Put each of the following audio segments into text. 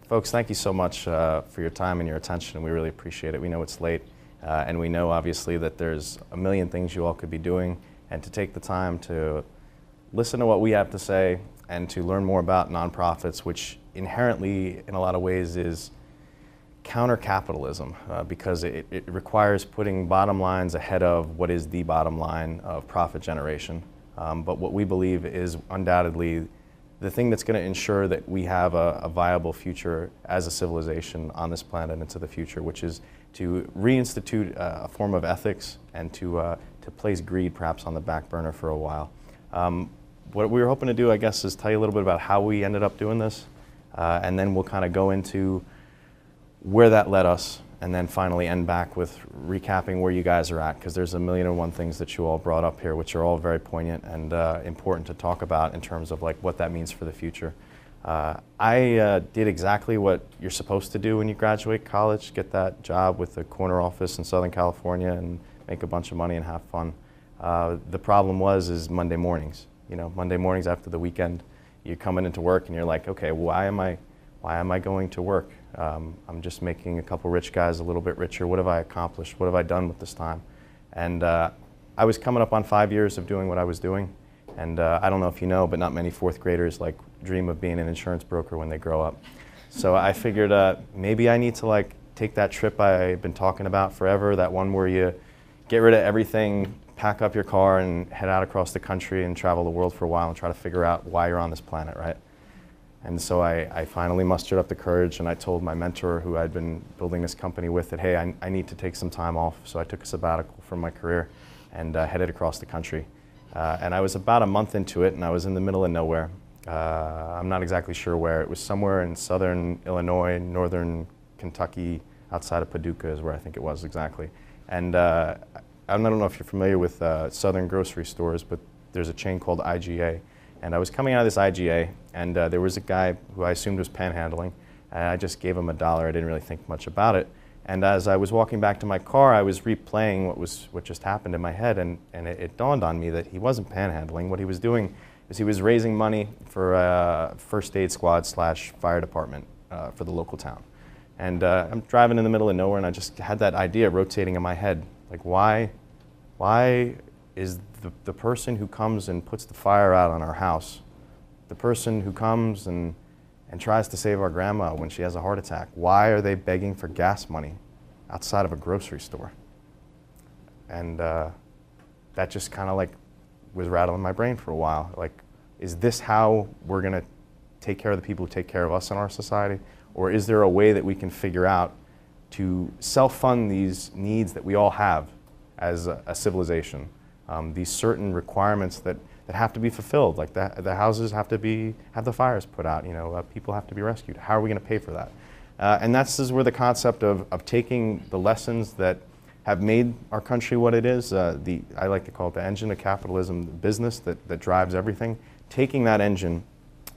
Folks, thank you so much for your time and your attention. We really appreciate it. We know it's late, and we know obviously that there's a million things you all could be doing, and to take the time to listen to what we have to say and to learn more about nonprofits, which inherently in a lot of ways is counter-capitalism, because it requires putting bottom lines ahead of what is the bottom line of profit generation. But what we believe is undoubtedly the thing that's going to ensure that we have a viable future as a civilization on this planet into the future, which is to reinstitute a form of ethics and to place greed perhaps on the back burner for a while. What we were hoping to do, I guess, is tell you a little bit about how we ended up doing this, and then we'll kind of go into where that led us, and then finally end back with recapping where you guys are at, because there's a million and one things that you all brought up here, which are all very poignant and important to talk about in terms of like what that means for the future. I did exactly what you're supposed to do when you graduate college, get that job with the corner office in Southern California and make a bunch of money and have fun. The problem is Monday mornings. You know, Monday mornings after the weekend, you're coming into work and you're like, okay, why am I going to work? I'm just making a couple rich guys a little bit richer. What have I accomplished? What have I done with this time? And I was coming up on 5 years of doing what I was doing. And I don't know if you know, but not many fourth graders like dream of being an insurance broker when they grow up. So I figured maybe I need to like take that trip I've been talking about forever, that one where you get rid of everything, pack up your car and head out across the country and travel the world for a while and try to figure out why you're on this planet, right? And so I finally mustered up the courage and I told my mentor who I'd been building this company with that, hey, I need to take some time off. So I took a sabbatical from my career and headed across the country. And I was about a month into it and I was in the middle of nowhere. I'm not exactly sure where. It was somewhere in southern Illinois, northern Kentucky, outside of Paducah is where I think it was exactly. And I don't know if you're familiar with southern grocery stores, but there's a chain called IGA. And I was coming out of this IGA, and there was a guy who I assumed was panhandling, and I just gave him $1. I didn't really think much about it. And as I was walking back to my car, I was replaying what just happened in my head, and it dawned on me that he wasn't panhandling. What he was doing is he was raising money for a first aid squad / fire department for the local town. And I'm driving in the middle of nowhere, and I just had that idea rotating in my head, like why is the person who comes and puts the fire out on our house, the person who comes and tries to save our grandma when she has a heart attack, why are they begging for gas money outside of a grocery store? And that just kind of like was rattling my brain for a while. Like, is this how we're going to take care of the people who take care of us in our society? Or is there a way that we can figure out to self-fund these needs that we all have as a civilization? These certain requirements that have to be fulfilled, like the houses have to have the fires put out, you know, people have to be rescued. How are we going to pay for that? And that's where the concept of taking the lessons that have made our country what it is, I like to call it the engine of capitalism, the business that drives everything, taking that engine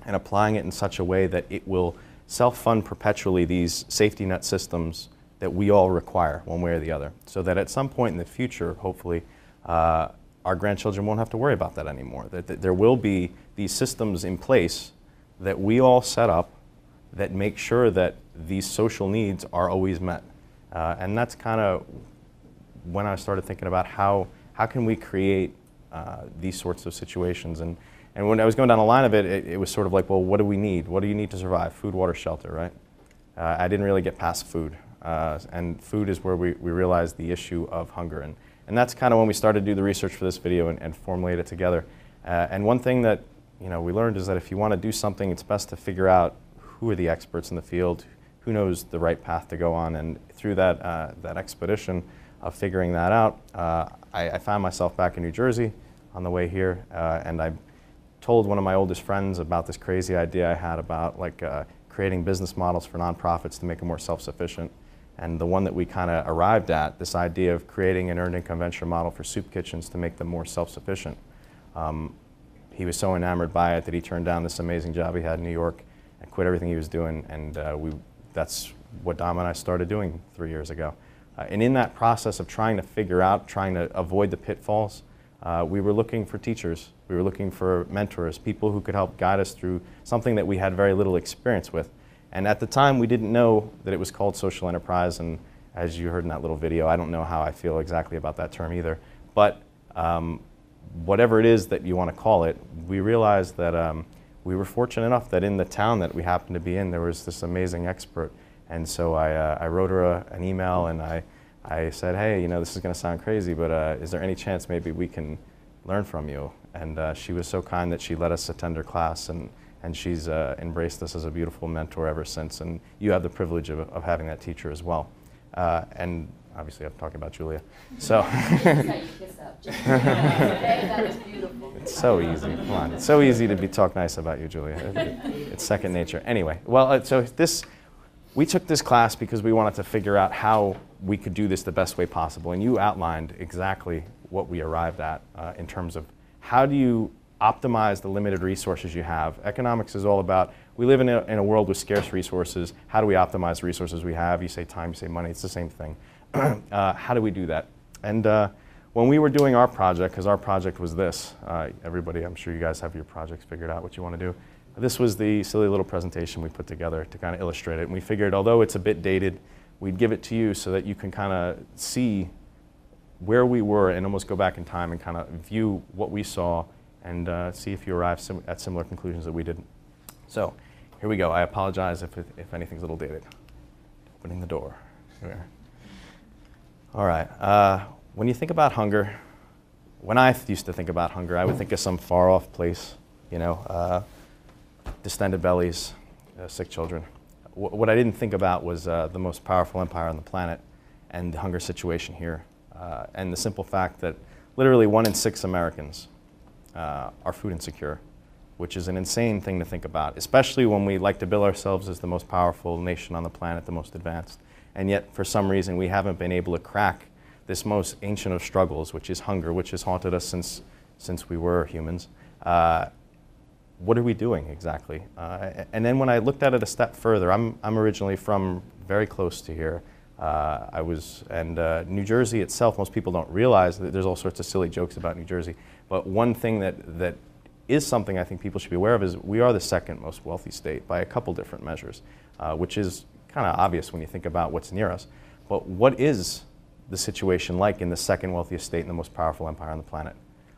and applying it in such a way that it will self-fund perpetually these safety net systems that we all require one way or the other, so that at some point in the future, hopefully, our grandchildren won't have to worry about that anymore. That there will be these systems in place that we all set up that make sure that these social needs are always met. And that's kind of when I started thinking about how can we create these sorts of situations. And when I was going down the line of it was sort of like, well, what do we need? What do you need to survive? Food, water, shelter, right? I didn't really get past food. And food is where we realized the issue of hunger. And that's kind of when we started to do the research for this video and formulate it together. And one thing that we learned is that if you want to do something, it's best to figure out who are the experts in the field, who knows the right path to go on. And through that expedition of figuring that out, I found myself back in New Jersey on the way here, and I told one of my oldest friends about this crazy idea I had about creating business models for nonprofits to make them more self-sufficient. And the one that we kind of arrived at, this idea of creating an earned income venture model for soup kitchens to make them more self-sufficient. He was so enamored by it that he turned down this amazing job he had in New York and quit everything he was doing. And that's what Dom and I started doing 3 years ago. And in that process of trying to avoid the pitfalls, we were looking for teachers. We were looking for mentors, people who could help guide us through something that we had very little experience with. And at the time, we didn't know that it was called social enterprise, and as you heard in that little video, I don't know how I feel exactly about that term either. But whatever it is that you want to call it, we realized that we were fortunate enough that in the town that we happened to be in, there was this amazing expert. And so I wrote her an email, and I said, hey, you know, this is going to sound crazy, but is there any chance maybe we can learn from you? And she was so kind that she let us attend her class, and she's embraced us as a beautiful mentor ever since. And you have the privilege of having that teacher as well. And obviously I'm talking about Julia. So it's so easy. Come on. It's so easy to talk nice about you, Julia. It's second nature. Anyway, well, so we took this class because we wanted to figure out how we could do this the best way possible. And you outlined exactly what we arrived at in terms of how do you optimize the limited resources you have. Economics is all about, we live in a world with scarce resources. How do we optimize the resources we have? You say time, you say money, it's the same thing. How do we do that? And when we were doing our project, because our project was this, everybody, I'm sure you guys have your projects figured out what you want to do. This was the silly little presentation we put together to kind of illustrate it. And we figured, although it's a bit dated, we'd give it to you so that you can kind of see where we were and almost go back in time and kind of view what we saw and see if you arrive at similar conclusions that we did. So here we go. I apologize if anything's a little dated. Opening the door. Here. All right. When you think about hunger, when I used to think about hunger, I would think of some far-off place, you know, distended bellies, sick children. What I didn't think about was the most powerful empire on the planet and the hunger situation here. And the simple fact that literally 1 in 6 Americans are food insecure, which is an insane thing to think about, especially when we like to bill ourselves as the most powerful nation on the planet, the most advanced. And yet, for some reason, we haven't been able to crack this most ancient of struggles, which is hunger, which has haunted us since we were humans. What are we doing exactly? And then when I looked at it a step further, I'm originally from very close to here. New Jersey itself, most people don't realize that there's all sorts of silly jokes about New Jersey. But one thing that is something I think people should be aware of is we are the second most wealthy state by a couple different measures, which is kind of obvious when you think about what's near us. But what is the situation like in the second wealthiest state and the most powerful empire on the planet?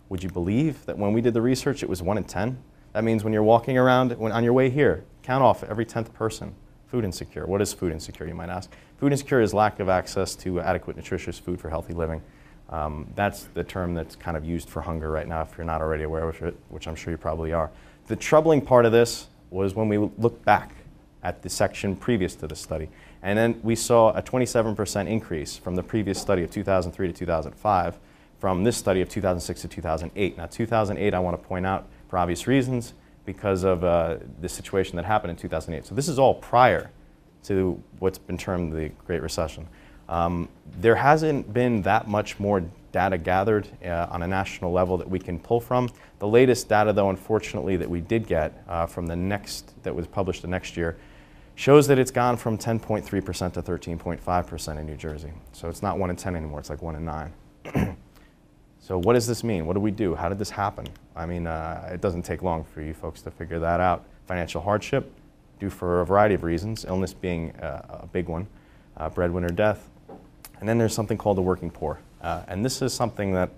Would you believe that when we did the research, it was 1 in 10? That means when you're walking around, on your way here, count off every 10th person. Food insecure. What is food insecure, you might ask? Food insecure is lack of access to adequate, nutritious food for healthy living. That's the term that's kind of used for hunger right now, if you're not already aware of it, which I'm sure you probably are. The troubling part of this was when we looked back at the section previous to the study. And then we saw a 27% increase from the previous study of 2003 to 2005, from this study of 2006 to 2008. Now, 2008, I want to point out, for obvious reasons, because of the situation that happened in 2008. So this is all prior to what's been termed the Great Recession. There hasn't been that much more data gathered on a national level that we can pull from. The latest data, though, unfortunately, that we did get from that was published the next year, shows that it's gone from 10.3% to 13.5% in New Jersey. So it's not 1 in 10 anymore, it's like 1 in 9. So what does this mean? What do we do? How did this happen? I mean, it doesn't take long for you folks to figure that out. Financial hardship, due for a variety of reasons, illness being a big one, breadwinner death. And then there's something called the working poor. And this is something that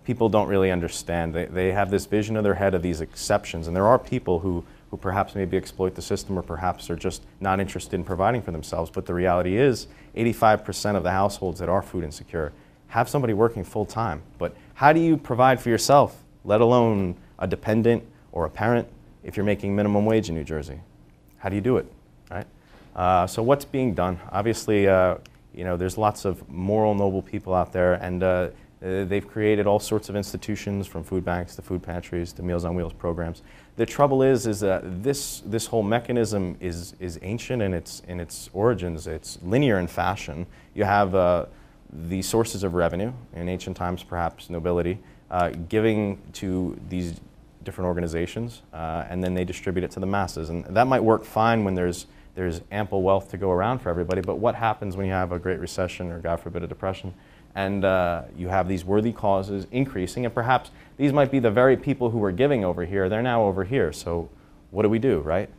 people don't really understand. They have this vision in their head of these exceptions. And there are people who perhaps maybe exploit the system or perhaps are just not interested in providing for themselves. But the reality is 85% of the households that are food insecure have somebody working full time. But how do you provide for yourself, let alone a dependent or a parent, if you're making minimum wage in New Jersey? How do you do it, right? So what's being done? Obviously, you know, there's lots of moral, noble people out there, and they've created all sorts of institutions, from food banks to food pantries to Meals on Wheels programs. The trouble is that this whole mechanism is ancient in its origins. It's linear in fashion. You have the sources of revenue, in ancient times perhaps nobility, giving to these different organizations, and then they distribute it to the masses. And that might work fine when there's ample wealth to go around for everybody, but what happens when you have a Great Recession or, God forbid, a depression, and you have these worthy causes increasing, and perhaps these might be the very people who were giving over here, they're now over here, so what do we do, right?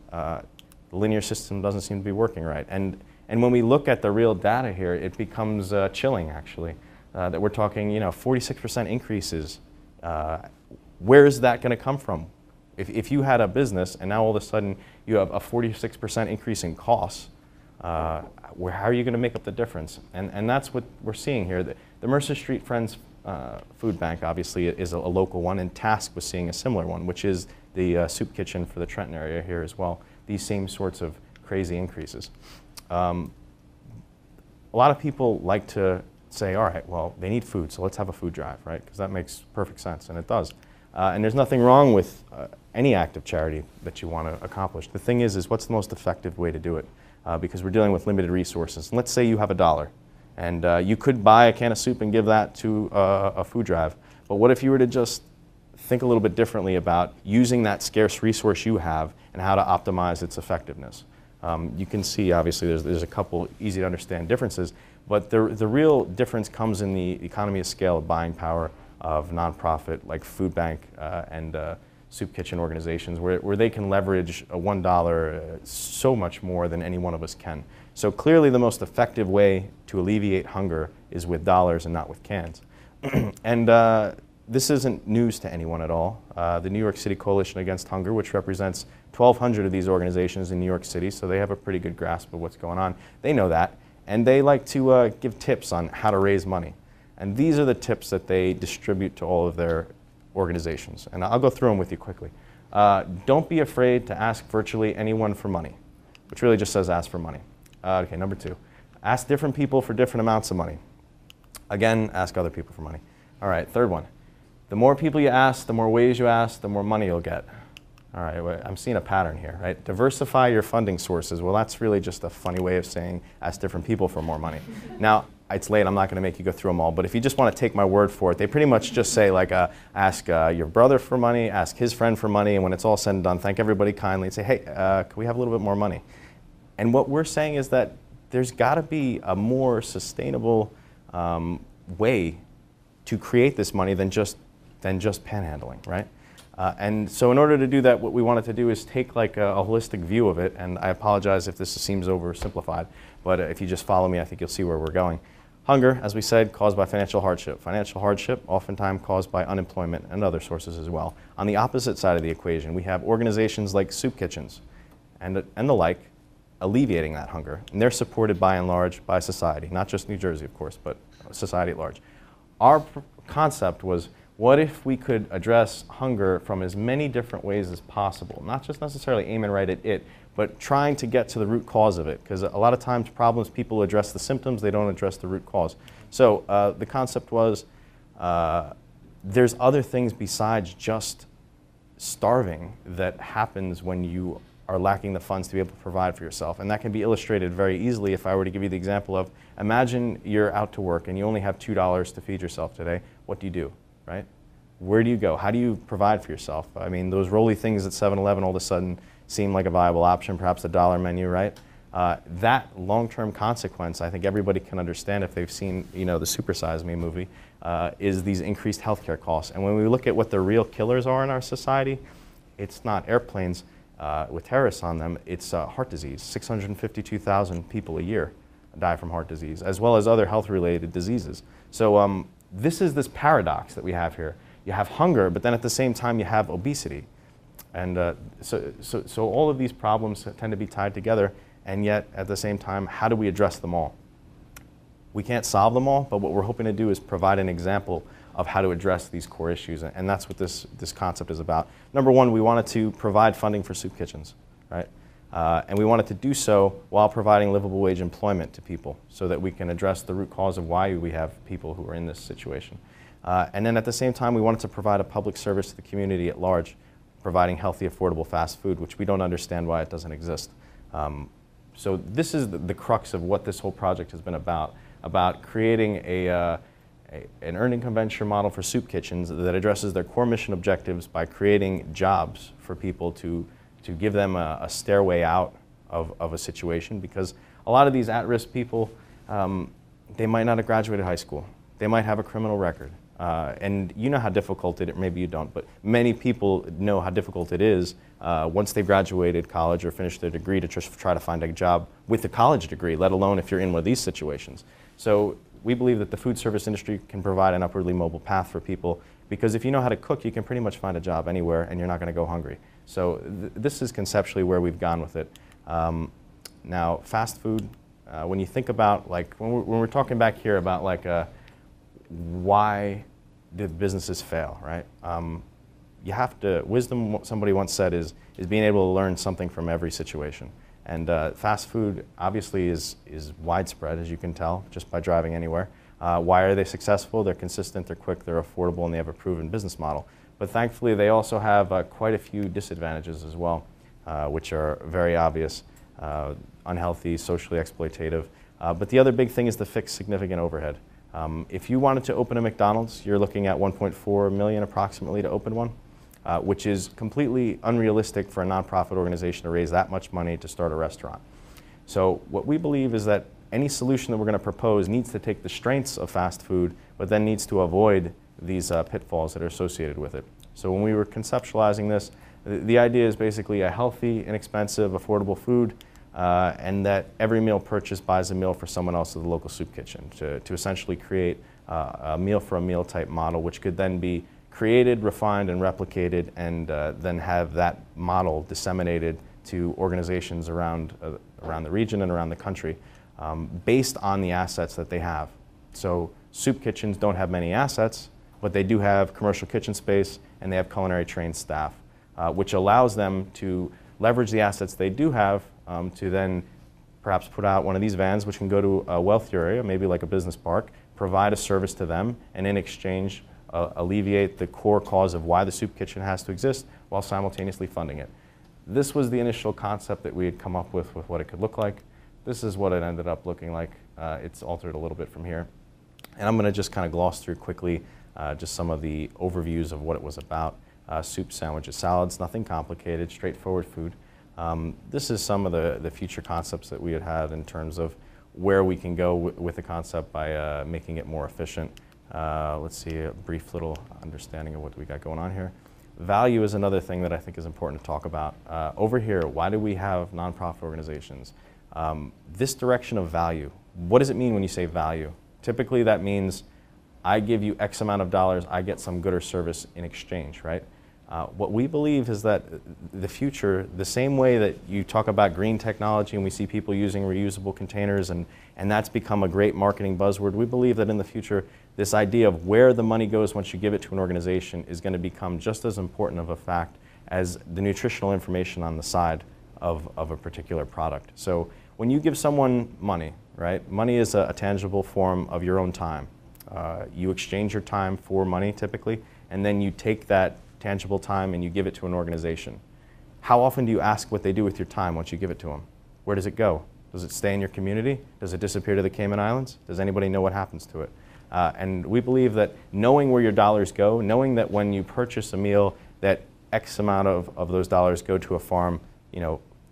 the linear system doesn't seem to be working right. And when we look at the real data here, it becomes chilling, actually, that we're talking, 46% increases. Where is that going to come from? If you had a business and now all of a sudden you have a 46% increase in costs, how are you going to make up the difference? And that's what we're seeing here. The Mercer Street Friends Food Bank obviously is a local one, and Task was seeing a similar one, which is the soup kitchen for the Trenton area here as well. These same sorts of crazy increases. A lot of people like to say, all right, well, they need food, so let's have a food drive, right? Because that makes perfect sense, and it does. And there's nothing wrong with any act of charity that you want to accomplish. The thing is what's the most effective way to do it? Because we're dealing with limited resources. And let's say you have $1, and you could buy a can of soup and give that to a food drive. But what if you were to just think a little bit differently about using that scarce resource you have and how to optimize its effectiveness? You can see, obviously, there's a couple easy to understand differences, but the real difference comes in the economy of scale of buying power of nonprofit like food bank and soup kitchen organizations where they can leverage a $1 so much more than any one of us can. So clearly the most effective way to alleviate hunger is with dollars and not with cans. And this isn't news to anyone at all. The New York City Coalition Against Hunger, which represents 1,200 of these organizations in New York City, so they have a pretty good grasp of what's going on. They know that, and they like to give tips on how to raise money. And these are the tips that they distribute to all of their organizations. And I'll go through them with you quickly. Don't be afraid to ask virtually anyone for money, which really just says ask for money. Okay, number 2, ask different people for different amounts of money. Again, ask other people for money. All right, 3rd one. The more people you ask, the more ways you ask, the more money you'll get. All right, well, I'm seeing a pattern here, right? Diversify your funding sources. Well, that's really just a funny way of saying ask different people for more money. Now, it's late, I'm not going to make you go through them all, but if you just want to take my word for it, they pretty much just say, like, ask your brother for money, ask his friend for money, and when it's all said and done, thank everybody kindly and say, hey, can we have a little bit more money? And what we're saying is that there's got to be a more sustainable way to create this money than just panhandling, right? And so in order to do that, what we wanted to do is take like a holistic view of it, and I apologize if this seems oversimplified, but if you just follow me, I think you'll see where we're going. Hunger, as we said, caused by financial hardship. Financial hardship, oftentimes caused by unemployment and other sources as well. On the opposite side of the equation, we have organizations like soup kitchens and the like, alleviating that hunger. And they're supported by and large by society, not just New Jersey, of course, but society at large. Our concept was, what if we could address hunger from as many different ways as possible? Not just necessarily aiming right at it, but trying to get to the root cause of it. Because a lot of times problems, people address the symptoms, they don't address the root cause. So the concept was, there's other things besides just starving that happens when you are lacking the funds to be able to provide for yourself. And that can be illustrated very easily if I were to give you the example of, imagine you're out to work and you only have $2 to feed yourself today. What do? Right? Where do you go? How do you provide for yourself? I mean, those rolly things at 7-Eleven all of a sudden seem like a viable option, perhaps a dollar menu, right? That long-term consequence, I think everybody can understand if they've seen, the Super Size Me movie, is these increased healthcare costs. And when we look at what the real killers are in our society, it's not airplanes with terrorists on them, it's heart disease. 652,000 people a year die from heart disease, as well as other health-related diseases. So this is this paradox that we have here. You have hunger, but then at the same time you have obesity. And so all of these problems tend to be tied together, and yet at the same time, how do we address them all? We can't solve them all, but what we're hoping to do is provide an example of how to address these core issues, and that's what this concept is about. Number 1, we wanted to provide funding for soup kitchens, right? And we wanted to do so while providing livable wage employment to people so that we can address the root cause of why we have people who are in this situation. And then at the same time, we wanted to provide a public service to the community at large, providing healthy, affordable fast food, which we don't understand why it doesn't exist. So this is the crux of what this whole project has been about creating an earned income venture model for soup kitchens that addresses their core mission objectives by creating jobs for people to give them a stairway out of a situation, because a lot of these at-risk people, they might not have graduated high school. They might have a criminal record. And you know how difficult maybe you don't, but many people know how difficult it is once they've graduated college or finished their degree to just try to find a job with a college degree, let alone if you're in one of these situations. So we believe that the food service industry can provide an upwardly mobile path for people, because if you know how to cook, you can pretty much find a job anywhere and you're not going to go hungry. So this is conceptually where we've gone with it. Now, fast food, when you think about, like, when we're talking back here about, like, why did businesses fail, right? You have to, wisdom, somebody once said, is being able to learn something from every situation. And fast food obviously is widespread, as you can tell, just by driving anywhere. Why are they successful? They're consistent, they're quick, they're affordable, and they have a proven business model. But thankfully, they also have quite a few disadvantages as well, which are very obvious, unhealthy, socially exploitative. But the other big thing is to fix significant overhead. If you wanted to open a McDonald's, you're looking at $1.4 million approximately to open one, which is completely unrealistic for a nonprofit organization to raise that much money to start a restaurant. So what we believe is that any solution that we're going to propose needs to take the strengths of fast food, but then needs to avoid these pitfalls that are associated with it. So when we were conceptualizing this, the idea is basically a healthy, inexpensive, affordable food, and that every meal purchased buys a meal for someone else at the local soup kitchen to essentially create a meal for a meal type model, which could then be created, refined, and replicated, and then have that model disseminated to organizations around the region and around the country based on the assets that they have. So soup kitchens don't have many assets, but they do have commercial kitchen space and they have culinary trained staff, which allows them to leverage the assets they do have to then perhaps put out one of these vans, which can go to a wealthier area, maybe like a business park, provide a service to them, and in exchange alleviate the core cause of why the soup kitchen has to exist while simultaneously funding it. This was the initial concept that we had come up with what it could look like. This is what it ended up looking like. It's altered a little bit from here. And I'm going to just kind of gloss through quickly just some of the overviews of what it was about. Soup, sandwiches, salads, nothing complicated, straightforward food. This is some of the future concepts that we had had in terms of where we can go with the concept by making it more efficient. Let's see, a brief little understanding of what we got going on here. Value is another thing that I think is important to talk about. Over here, why do we have nonprofit organizations? This direction of value, what does it mean when you say value? Typically that means I give you X amount of dollars, I get some good or service in exchange, right? What we believe is that the future, the same way that you talk about green technology and we see people using reusable containers and that's become a great marketing buzzword, we believe that in the future this idea of where the money goes once you give it to an organization is going to become just as important of a fact as the nutritional information on the side of a particular product. So when you give someone money, right, money is a tangible form of your own time. You exchange your time for money typically, and then you take that tangible time and you give it to an organization. How often do you ask what they do with your time once you give it to them? Where does it go? Does it stay in your community? Does it disappear to the Cayman Islands? Does anybody know what happens to it? And we believe that knowing where your dollars go, knowing that when you purchase a meal that X amount of those dollars go to a farm,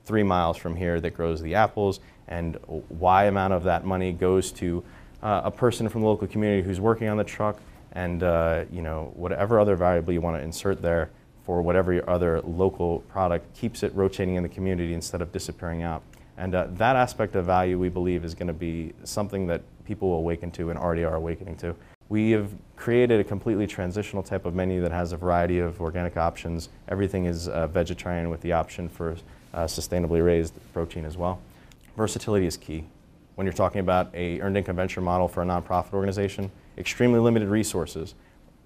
3 miles from here that grows the apples, and Y amount of that money goes to a person from the local community who's working on the truck, and whatever other variable you want to insert there for whatever your other local product keeps it rotating in the community instead of disappearing out. And that aspect of value, we believe, is going to be something that people will awaken to and already are awakening to. We have created a completely transitional type of menu that has a variety of organic options. Everything is vegetarian with the option for sustainably raised protein as well. Versatility is key. When you're talking about a earned income venture model for a nonprofit organization, extremely limited resources.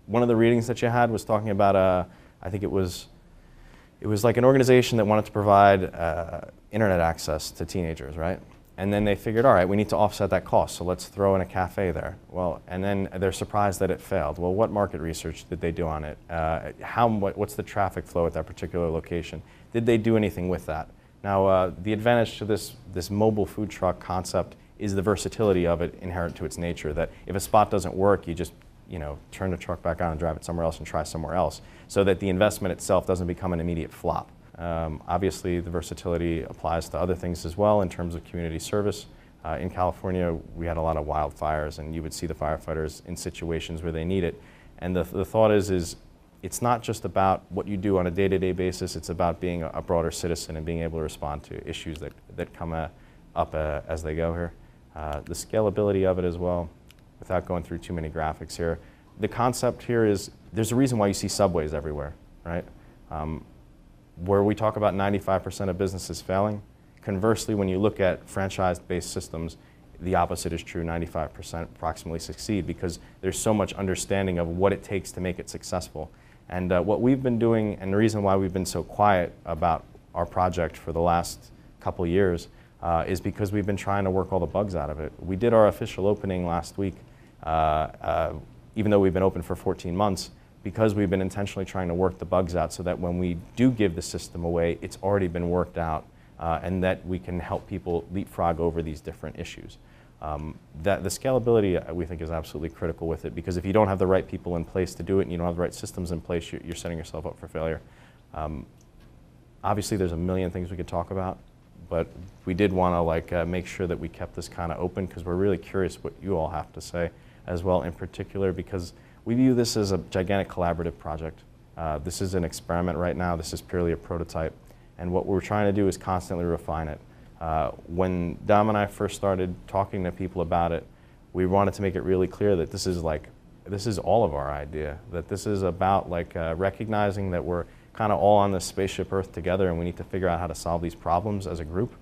One of the readings that you had was talking about, I think it was like an organization that wanted to provide internet access to teenagers, right? And then they figured, all right, we need to offset that cost, so let's throw in a cafe there. Well, and then they're surprised that it failed. Well, what market research did they do on it? What's the traffic flow at that particular location? Did they do anything with that? Now, the advantage to this mobile food truck concept is the versatility of it inherent to its nature, that if a spot doesn't work, you just turn the truck back on and drive it somewhere else and try somewhere else, so that the investment itself doesn't become an immediate flop. Obviously, the versatility applies to other things as well in terms of community service. In California, we had a lot of wildfires, and you would see the firefighters in situations where they need it. And the thought is it's not just about what you do on a day-to-day basis, it's about being a broader citizen and being able to respond to issues that come up as they go here. The scalability of it as well, without going through too many graphics here. The concept here is there's a reason why you see subways everywhere, right? Where we talk about 95% of businesses failing, conversely, when you look at franchise-based systems, the opposite is true. 95% approximately succeed because there's so much understanding of what it takes to make it successful. And what we've been doing, and the reason why we've been so quiet about our project for the last couple years, is because we've been trying to work all the bugs out of it. We did our official opening last week, even though we've been open for 14 months, because we've been intentionally trying to work the bugs out so that when we do give the system away, it's already been worked out and that we can help people leapfrog over these different issues. That the scalability we think is absolutely critical with it, because if you don't have the right people in place to do it and you don't have the right systems in place, you're setting yourself up for failure. Obviously there's a million things we could talk about, but we did want to make sure that we kept this kind of open because we're really curious what you all have to say as well, in particular because we view this as a gigantic collaborative project. This is an experiment right now. This is purely a prototype. And what we're trying to do is constantly refine it. When Dom and I first started talking to people about it, we wanted to make it really clear that this is all of our idea, that this is about recognizing that we're kind of all on this spaceship Earth together and we need to figure out how to solve these problems as a group,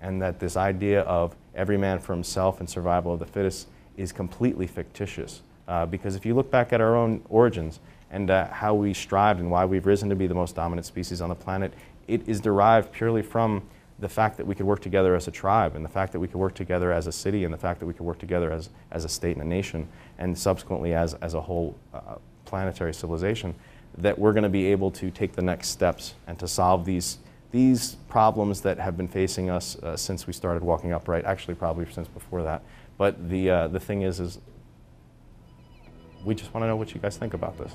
and that this idea of every man for himself and survival of the fittest is completely fictitious. Because if you look back at our own origins and how we strived and why we've risen to be the most dominant species on the planet, it is derived purely from the fact that we could work together as a tribe, and the fact that we could work together as a city, and the fact that we could work together as a state and a nation, and subsequently as a whole planetary civilization, that we're going to be able to take the next steps and to solve these problems that have been facing us since we started walking upright, actually probably since before that. But the thing is we just want to know what you guys think about this.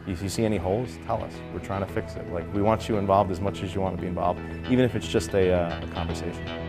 If you see any holes, tell us. We're trying to fix it. We want you involved as much as you want to be involved, even if it's just a conversation.